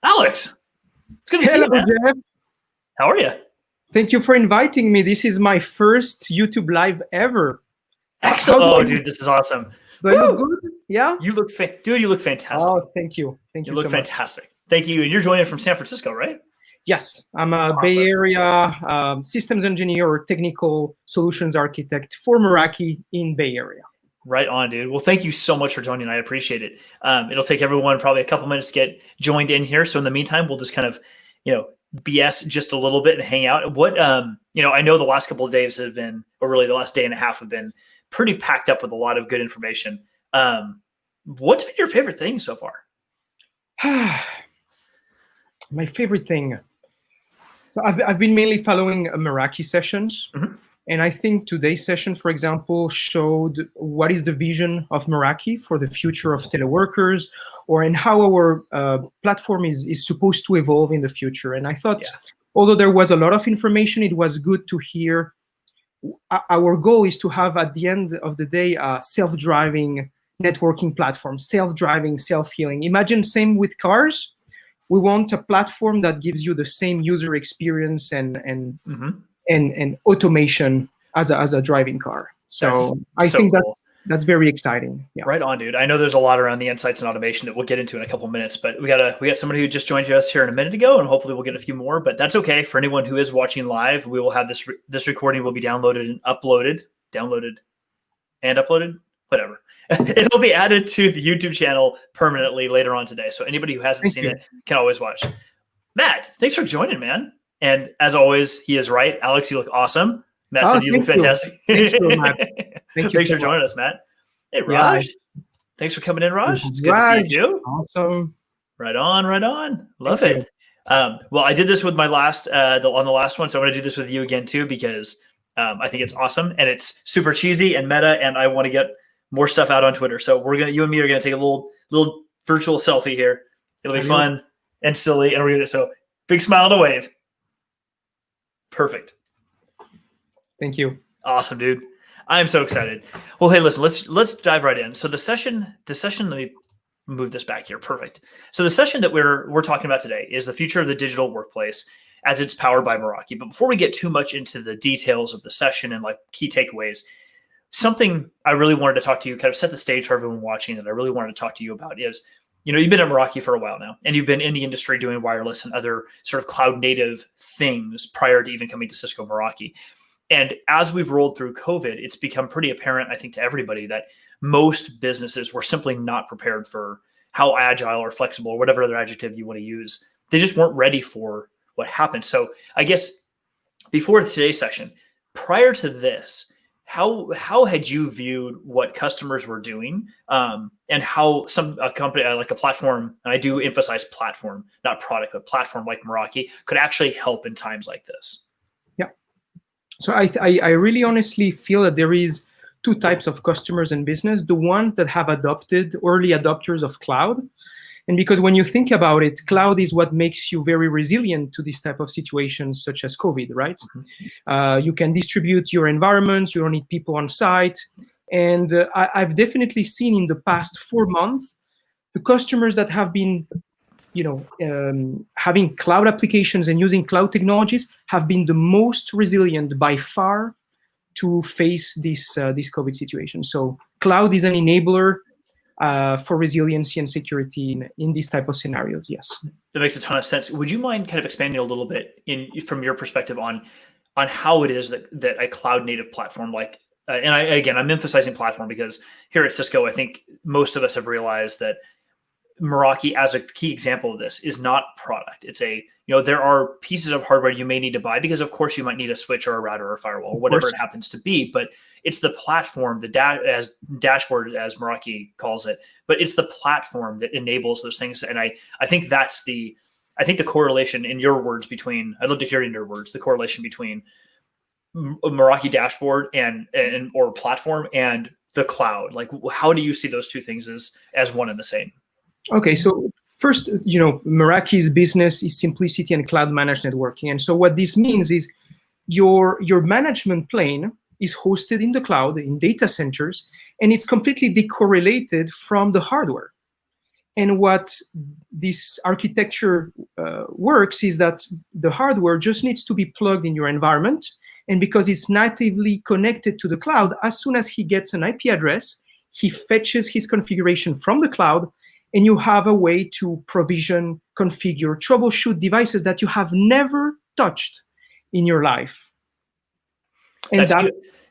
Alex, it's good to see you, man. Jeff. How are you? Thank you for inviting me. This is my first YouTube live ever. Excellent. Oh, dude, this is awesome. Do I look good? Yeah? You look dude, you look fantastic. Oh, thank you. Thank you look so fantastic. Much. Thank you. And you're joining from San Francisco, right? Yes. I'm a Bay Area systems engineer or technical solutions architect for Meraki in Bay Area. Right on, dude. Well, thank you so much for joining. I appreciate it. It'll take everyone probably a couple minutes to get joined in here. So in the meantime, we'll just kind of, BS just a little bit and hang out. What, I know the last couple of days have been, or really the last day and a half have been pretty packed up with a lot of good information. What's been your favorite thing so far? My favorite thing. So I've been mainly following Meraki sessions. Mm-hmm. And I think today's session, for example, showed what is the vision of Meraki for the future of teleworkers, and how our platform is supposed to evolve in the future. And I thought, although there was a lot of information, it was good to hear. Our goal is to have, at the end of the day, a self-driving networking platform, self-driving, self-healing. Imagine same with cars. We want a platform that gives you the same user experience and automation as a driving car. So I think that's very exciting. Yeah. Right on, dude. I know there's a lot around the insights and automation that we'll get into in a couple of minutes, but we got somebody who just joined us here in a minute ago, and hopefully we'll get a few more. But that's okay. For anyone who is watching live, we will have this recording will be downloaded and uploaded, whatever. It'll be added to the YouTube channel permanently later on today. So anybody who hasn't seen it can always watch. Matt, thanks for joining, man. And as always, he is right. Alex, you look awesome. Matt said you look fantastic. Thank you, Matt. Thanks for joining us, Matt. Hey, Raj. Thanks for coming in, Raj. It's good to see you too. Awesome. Right on. Love it. Well, I did this with my last on the last one, so I'm going to do this with you again too, because I think it's awesome and it's super cheesy and meta, and I want to get more stuff out on Twitter. So you and me are gonna take a little virtual selfie here. It'll be fun and silly, and we're gonna big smile to wave. Perfect. Thank you. Awesome, dude. I am so excited. Well, hey, listen, let's dive right in. So the session. Let me move this back here. Perfect. So the session that we're talking about today is the future of the digital workplace as it's powered by Meraki. But before we get too much into the details of the session and like key takeaways, something I really wanted to talk to you, kind of set the stage for everyone watching, that I really wanted to talk to you about is, you've been at Meraki for a while now, and you've been in the industry doing wireless and other sort of cloud native things prior to even coming to Cisco Meraki. And as we've rolled through COVID, it's become pretty apparent, I think, to everybody that most businesses were simply not prepared for how agile or flexible or whatever other adjective you want to use. They just weren't ready for what happened. So I guess before today's session, prior to this, how had you viewed what customers were doing, and how a company like a platform, and I do emphasize platform, not product, but platform like Meraki could actually help in times like this? Yeah. So I really honestly feel that there is two types of customers in business: the ones that have adopted, early adopters of cloud. And because when you think about it, cloud is what makes you very resilient to this type of situations, such as COVID, right? You can distribute your environments, you don't need people on site. And I've definitely seen in the past 4 months, the customers that have been having cloud applications and using cloud technologies have been the most resilient by far to face this COVID situation. So cloud is an enabler for resiliency and security in these type of scenarios. Yes, that makes a ton of sense. Would you mind kind of expanding a little bit from your perspective on how it is that a cloud native platform like, and I'm emphasizing platform because here at Cisco, I think most of us have realized that Meraki, as a key example of this, is not product. It's there are pieces of hardware you may need to buy because, of course, you might need a switch or a router or a firewall or whatever it happens to be. But it's the platform, as dashboard, as Meraki calls it. But it's the platform that enables those things. And I think that's the correlation in your words between. I'd love to hear in your words the correlation between Meraki dashboard or platform and the cloud. Like, how do you see those two things as one and the same? Okay, so first, Meraki's business is simplicity and cloud managed networking. And so what this means is your management plane is hosted in the cloud, in data centers, and it's completely decorrelated from the hardware. And what this architecture works is that the hardware just needs to be plugged in your environment. And because it's natively connected to the cloud, as soon as he gets an IP address, he fetches his configuration from the cloud, and you have a way to provision, configure, troubleshoot devices that you have never touched in your life. And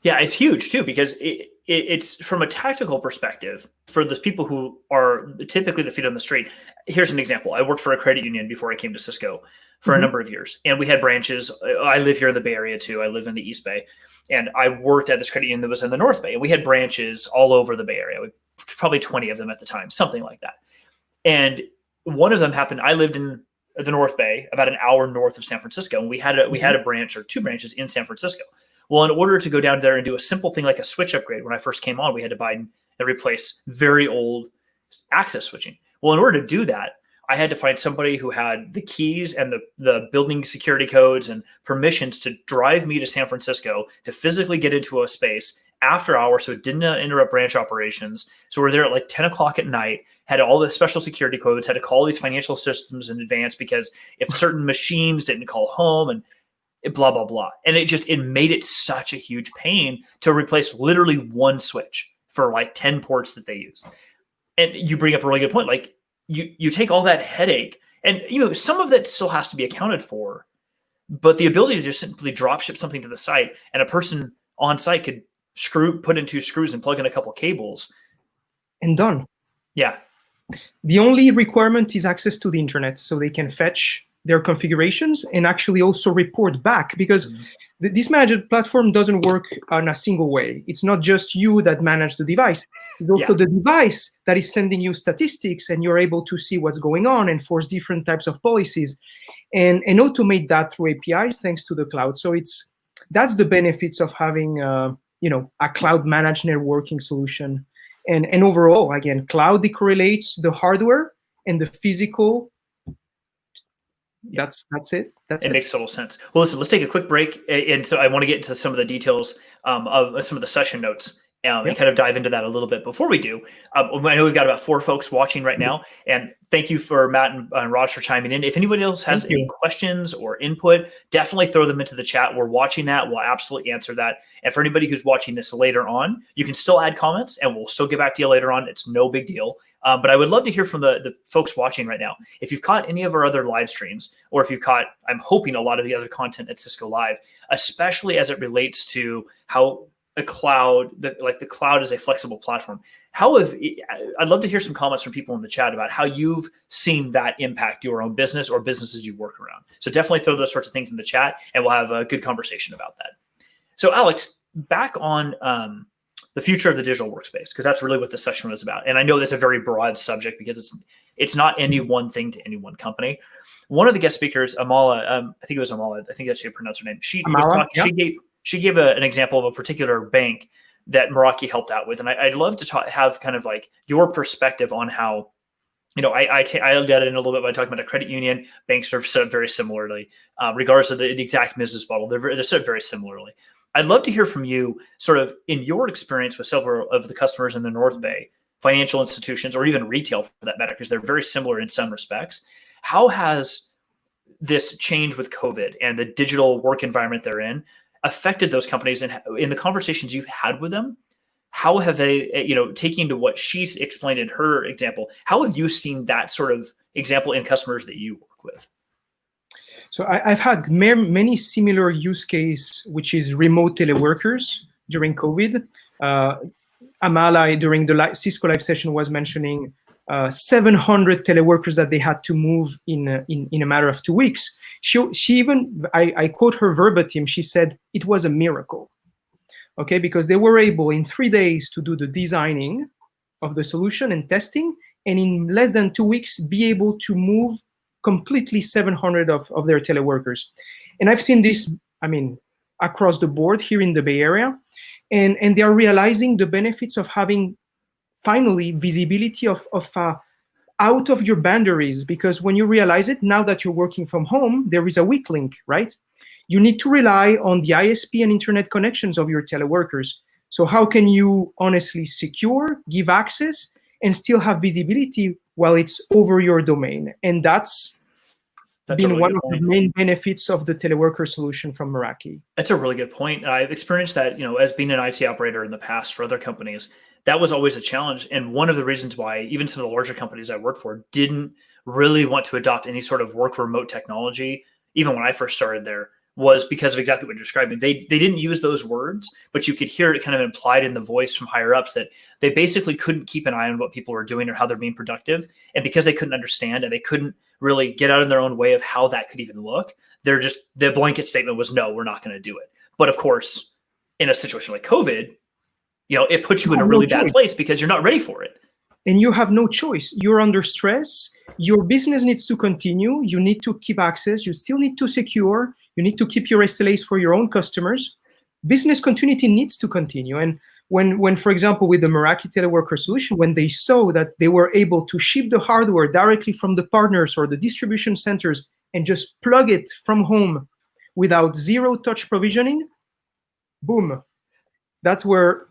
it's huge too, because it's from a tactical perspective for those people who are typically the feet on the street. Here's an example. I worked for a credit union before I came to Cisco for a number of years, and we had branches. I live here in the Bay Area too. I live in the East Bay, and I worked at this credit union that was in the North Bay, and we had branches all over the Bay Area, probably 20 of them at the time, something like that. And one of them happened. I lived in the North Bay, about an hour north of San Francisco, and we had a branch or two branches in San Francisco. Well, in order to go down there and do a simple thing like a switch upgrade, when I first came on, we had to buy and replace very old access switching. Well, in order to do that, I had to find somebody who had the keys and the building security codes and permissions to drive me to San Francisco to physically get into a space after hours, so it didn't interrupt branch operations. So we're there at like 10 o'clock at night, had all the special security codes, had to call these financial systems in advance because if certain machines didn't call home and blah, blah, blah. And it made it such a huge pain to replace literally one switch for like 10 ports that they use. And you bring up a really good point. Like you take all that headache and, some of that still has to be accounted for, but the ability to just simply drop ship something to the site and a person on site could put in two screws and plug in a couple cables. And done. Yeah. The only requirement is access to the internet, so they can fetch their configurations and actually also report back, because this managed platform doesn't work on a single way. It's not just you that manage the device. It's also the device that is sending you statistics, and you're able to see what's going on, enforce different types of policies, and automate that through APIs thanks to the cloud. So that's the benefits of having a cloud managed networking solution. And overall, again, cloud decorrelates the hardware and the physical. That's it. It makes total sense. Well, listen, let's take a quick break. And so I want to get into some of the details of some of the session notes and kind of dive into that a little bit. Before we do, I know we've got about 4 folks watching right now. And thank you for Matt and Raj for chiming in. If anybody else has any questions or input, definitely throw them into the chat. We're watching that. We'll absolutely answer that. And for anybody who's watching this later on, you can still add comments and we'll still get back to you later on. It's no big deal. But I would love to hear from the folks watching right now. If you've caught any of our other live streams, or if you've caught, I'm hoping, a lot of the other content at Cisco Live, especially as it relates to how the cloud is a flexible platform. I'd love to hear some comments from people in the chat about how you've seen that impact your own business or businesses you work around. So definitely throw those sorts of things in the chat, and we'll have a good conversation about that. So Alex, back on the future of the digital workspace, because that's really what this session was about. And I know that's a very broad subject because it's not any one thing to any one company. One of the guest speakers, Amala, I think it was Amala, I think that's how you pronounce her name. She gave an example of a particular bank that Meraki helped out with. And I'd love to have kind of like your perspective on how, I got in a little bit by talking about a credit union. Banks are set up very similarly, regardless of the exact business model. They're set up very similarly. I'd love to hear from you, sort of in your experience with several of the customers in the North Bay, financial institutions, or even retail for that matter, because they're very similar in some respects. How has this change with COVID and the digital work environment they're in affected those companies? And in the conversations you've had with them, how have they, taking to what she's explained in her example, how have you seen that sort of example in customers that you work with? So I've had many similar use case, which is remote teleworkers during COVID. Amala, during the Cisco Live session, was mentioning 700 teleworkers that they had to move in a matter of 2 weeks. She even, I quote her verbatim, she said it was a miracle, okay, because they were able in 3 days to do the designing of the solution and testing, and in less than 2 weeks be able to move completely 700 of their teleworkers. And I've seen this, across the board here in the Bay Area, and they are realizing the benefits of having finally visibility of out of your boundaries, because when you realize it, now that you're working from home, there is a weak link, right? You need to rely on the ISP and internet connections of your teleworkers. So how can you honestly secure, give access, and still have visibility while it's over your domain? And that's been really one of the main benefits of the teleworker solution from Meraki. That's a really good point. I've experienced that, as being an IT operator in the past for other companies, that was always a challenge. And one of the reasons why even some of the larger companies I worked for didn't really want to adopt any sort of work remote technology, even when I first started there, was because of exactly what you're describing. They didn't use those words, but you could hear it kind of implied in the voice from higher ups that they basically couldn't keep an eye on what people were doing or how they're being productive. And because they couldn't understand and they couldn't really get out of their own way of how that could even look, the blanket statement was, no, we're not going to do it. But of course, in a situation like COVID, it puts you in a really bad place because you're not ready for it. And you have no choice. You're under stress. Your business needs to continue. You need to keep access. You still need to secure. You need to keep your SLAs for your own customers. Business continuity needs to continue. And when, for example, with the Meraki teleworker solution, when they saw that they were able to ship the hardware directly from the partners or the distribution centers and just plug it from home without zero touch provisioning, boom. That's where,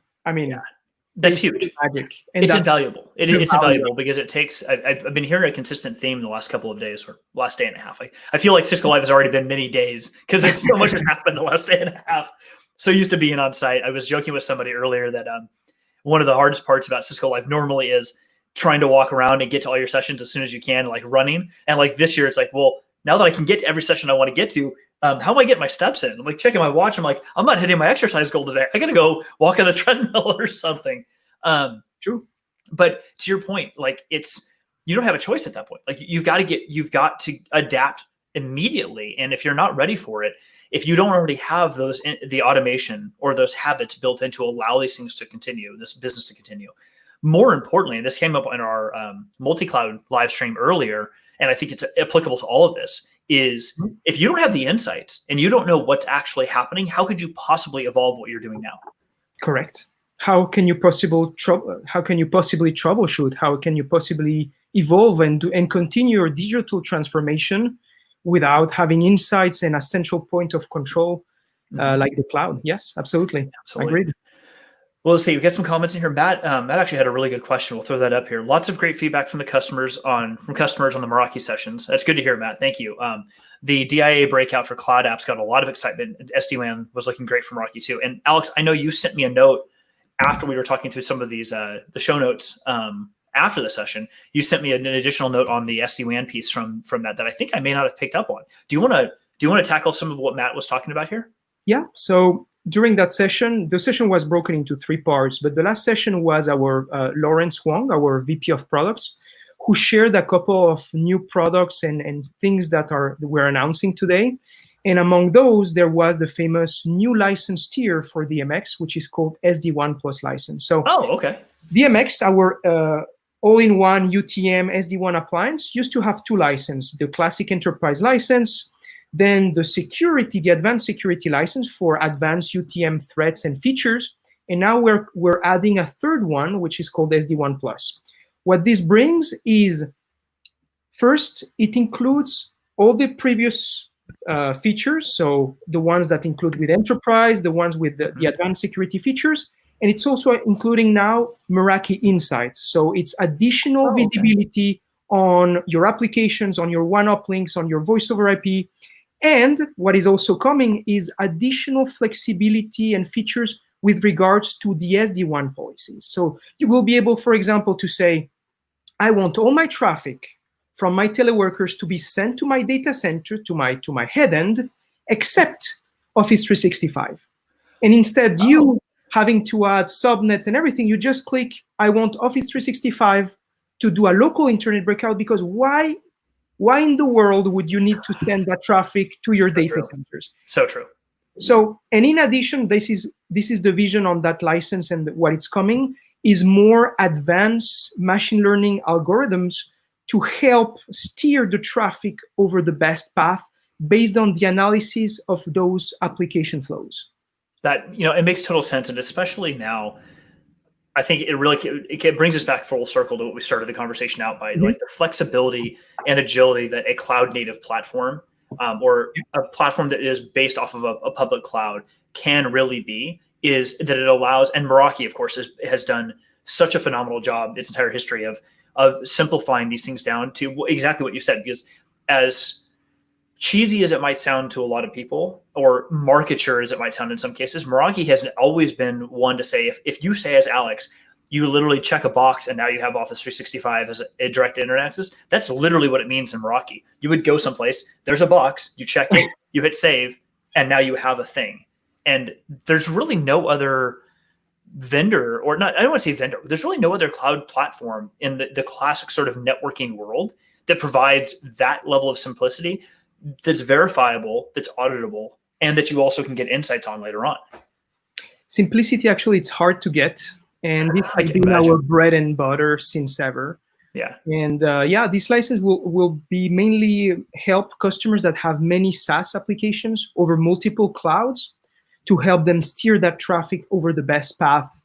that's huge. Magic. And it's invaluable. It's invaluable because it takes, I've been hearing a consistent theme the last couple of days or last day and a half. I feel like Cisco Live has already been many days because it's so much has happened the last day and a half. So used to being on site. I was joking with somebody earlier that one of the hardest parts about Cisco Live normally is trying to walk around and get to all your sessions as soon as you can, like running. And like this year, it's like, well, now that I can get to every session I want to get to, how am I getting my steps in? I'm like checking my watch. I'm like, I'm not hitting my exercise goal today. I got to go walk on the treadmill or something. True. But to your point, like you don't have a choice at that point. Like you've got to adapt immediately. And if you're not ready for it, if you don't already have the automation or those habits built in to allow these things to continue, this business to continue, more importantly, and this came up in our multi-cloud live stream earlier, and I think it's applicable to all of this, is if you don't have the insights and you don't know what's actually happening, how could you possibly evolve what you're doing now? Correct. How can you possibly troubleshoot? How can you possibly evolve and continue your digital transformation without having insights and a central point of control like the cloud? Yes, absolutely. Agreed. Well, let's see. We've got some comments in here. Matt actually had a really good question. We'll throw that up here. Lots of great feedback from the customers on the Meraki sessions. That's good to hear, Matt. Thank you. The DIA breakout for cloud apps got a lot of excitement. SD-WAN was looking great from Meraki too. And Alex, I know you sent me a note after we were talking through some of these the show notes after the session, you sent me an additional note on the SD-WAN piece from that I think I may not have picked up on. Do you want to tackle some of what Matt was talking about here? Yeah. So during that session, the session was broken into 3 parts, but the last session was our Lawrence Wang, our VP of products, who shared a couple of new products and things that we're announcing today. And among those, there was the famous new license tier for DMX, which is called SD-WAN Plus license. So okay. DMX, our all-in-one UTM SD-WAN appliance, used to have 2 licenses: the classic enterprise license, then the advanced security license for advanced UTM threats and features. And now we're adding a 3rd one, which is called SD-WAN Plus. What this brings is, first, it includes all the previous features, so the ones that include with enterprise, the ones with the advanced security features, and it's also including now Meraki Insight. So it's additional visibility on your applications, on your one-up links, on your voice over IP. And what is also coming is additional flexibility and features with regards to the SD-WAN policies. So you will be able, for example, to say, I want all my traffic from my teleworkers to be sent to my data center, to my head end, except Office 365. And instead, you having to add subnets and everything, you just click, I want Office 365 to do a local internet breakout, because why in the world would you need to send that traffic to your data centers? So true. So, and in addition, this is the vision on that license, and what it's coming is more advanced machine learning algorithms to help steer the traffic over the best path based on the analysis of those application flows. That, it makes total sense. And especially now, I think it brings us back full circle to what we started the conversation out by, like the flexibility and agility that a cloud native platform or a platform that is based off of a public cloud can really be, is that it allows, and Meraki, of course, has done such a phenomenal job its entire history of simplifying these things down to exactly what you said. Because as cheesy as it might sound to a lot of people, or marketer as it might sound in some cases, Meraki has always been one to say, if you say as Alex, you literally check a box and now you have Office 365 as a direct internet access, that's literally what it means in Meraki. You would go someplace, there's a box, you check it, you hit save, and now you have a thing. And there's really no other vendor, or not, I don't want to say vendor, there's really no other cloud platform in the classic sort of networking world that provides that level of simplicity, that's verifiable, that's auditable, and that you also can get insights on later on. Simplicity, actually, it's hard to get. And this has been our bread and butter since ever. Yeah. And this license will be mainly help customers that have many SaaS applications over multiple clouds to help them steer that traffic over the best path.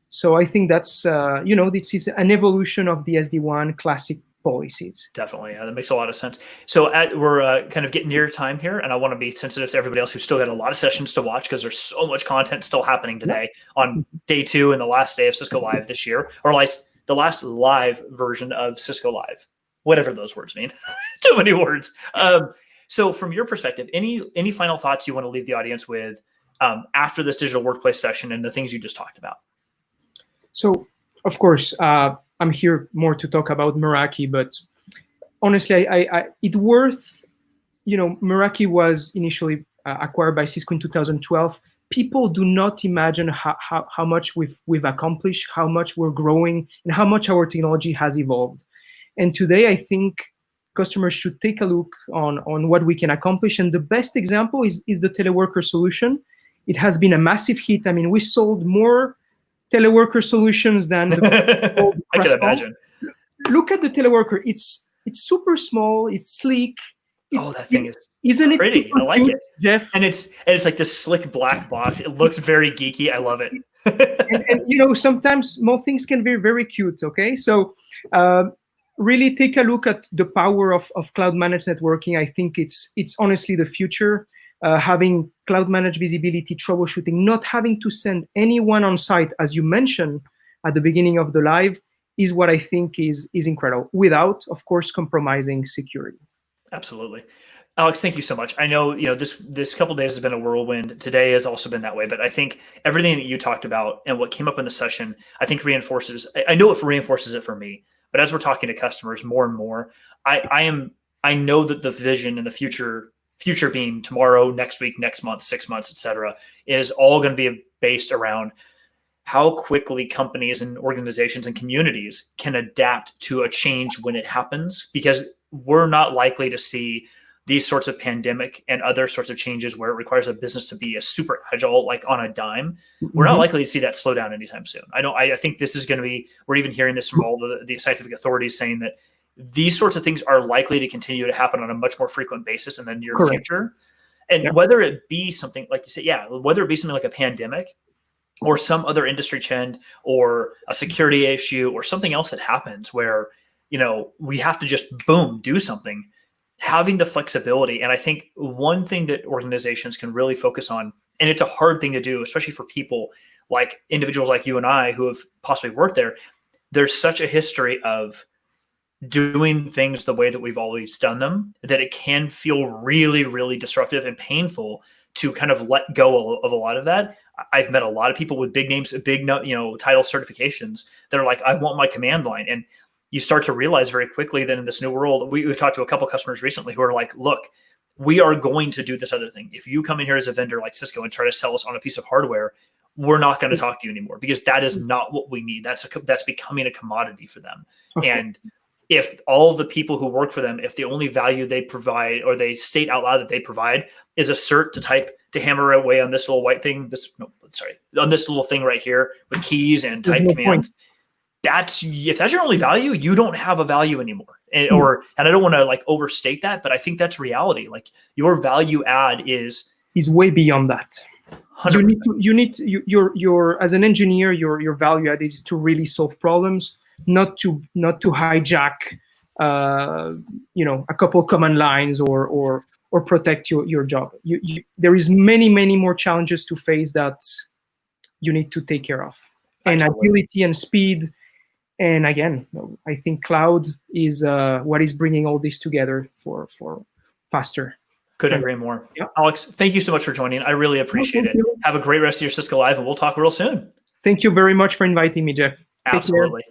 So I think that's, this is an evolution of the SD-WAN classic policies. Definitely. Yeah, that makes a lot of sense. So we're kind of getting near time here, and I want to be sensitive to everybody else who's still got a lot of sessions to watch, because there's so much content still happening today on day 2 and the last day of Cisco Live this year, or like the last live version of Cisco Live, whatever those words mean. Too many words. So from your perspective, any final thoughts you want to leave the audience with after this digital workplace session and the things you just talked about? So, of course, I'm here more to talk about Meraki, but honestly, it's worth, Meraki was initially acquired by Cisco in 2012. People do not imagine how much we've accomplished, how much we're growing, and how much our technology has evolved. And today, I think customers should take a look on what we can accomplish. And the best example is the teleworker solution. It has been a massive hit. I mean, we sold more teleworker solutions than the I can imagine. Look at the teleworker. It's super small. It's sleek. That thing isn't pretty. It I like it, Jeff. And it's like this slick black box. It looks very geeky. I love it. and sometimes small things can be very cute. Okay, so really take a look at the power of cloud managed networking. I think it's honestly the future. Having cloud managed visibility, troubleshooting, not having to send anyone on site, as you mentioned at the beginning of the live, is what I think is incredible, without, of course, compromising security. Absolutely. Alex, thank you so much. I know, this couple days has been a whirlwind. Today has also been that way, but I think everything that you talked about and what came up in the session, I think reinforces. I know it reinforces it for me. But as we're talking to customers more and more, I know that the vision and the future being tomorrow, next week, next month, 6 months, et cetera, is all going to be based around how quickly companies and organizations and communities can adapt to a change when it happens, because we're not likely to see these sorts of pandemic and other sorts of changes where it requires a business to be a super agile, like on a dime. We're not likely to see that slow down anytime soon. I think this is going to be, we're even hearing this from all the scientific authorities saying that these sorts of things are likely to continue to happen on a much more frequent basis in the near future. And whether it be something like you said, whether it be something like a pandemic or some other industry trend or a security issue or something else that happens where, we have to just boom, do something, having the flexibility. And I think one thing that organizations can really focus on, and it's a hard thing to do, especially for people like individuals like you and I who have possibly worked there, there's such a history of doing things the way that we've always done them that it can feel really, really disruptive and painful to kind of let go of a lot of that. I've met a lot of people with big names, big, title certifications that are like, I want my command line. And you start to realize very quickly that in this new world, we've talked to a couple of customers recently who are like, look, we are going to do this other thing. If you come in here as a vendor like Cisco and try to sell us on a piece of hardware, we're not going to talk to you anymore, because that is not what we need. That's becoming a commodity for them. And if all of the people who work for them, if the only value they provide or they state out loud that they provide is a cert to type, to hammer away on this little white thing, on this little thing right here with keys and type commands, if that's your only value, you don't have a value anymore. And I don't want to like overstate that, but I think that's reality. Like your value add is way beyond that. 100%. You need your as an engineer, your value add is to really solve problems, not to hijack a couple command lines or protect your job. There is many more challenges to face that you need to take care of. And agility and speed. And again, I think cloud is what is bringing all this together for faster. Couldn't agree more. Yeah. Alex, thank you so much for joining. I really appreciate it. Have a great rest of your Cisco Live, and we'll talk real soon. Thank you very much for inviting me, Jeff. Absolutely.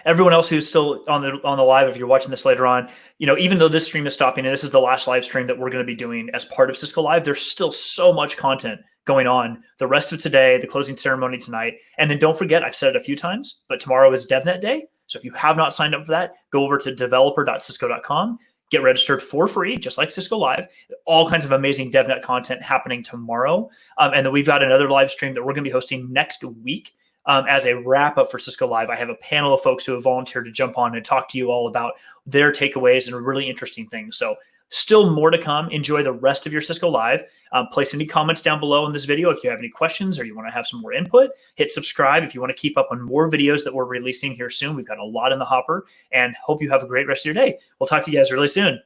Everyone else who's still on the live, if you're watching this later on, even though this stream is stopping and this is the last live stream that we're going to be doing as part of Cisco Live, there's still so much content going on the rest of today, the closing ceremony tonight. And then don't forget, I've said it a few times, but tomorrow is DevNet Day. So if you have not signed up for that, go over to developer.cisco.com, get registered for free, just like Cisco Live. All kinds of amazing DevNet content happening tomorrow. And then we've got another live stream that we're going to be hosting next week. As a wrap up for Cisco Live. I have a panel of folks who have volunteered to jump on and talk to you all about their takeaways and really interesting things. So still more to come. Enjoy the rest of your Cisco Live. Place any comments down below in this video if you have any questions or you want to have some more input. Hit subscribe if you want to keep up on more videos that we're releasing here soon. We've got a lot in the hopper, and hope you have a great rest of your day. We'll talk to you guys really soon.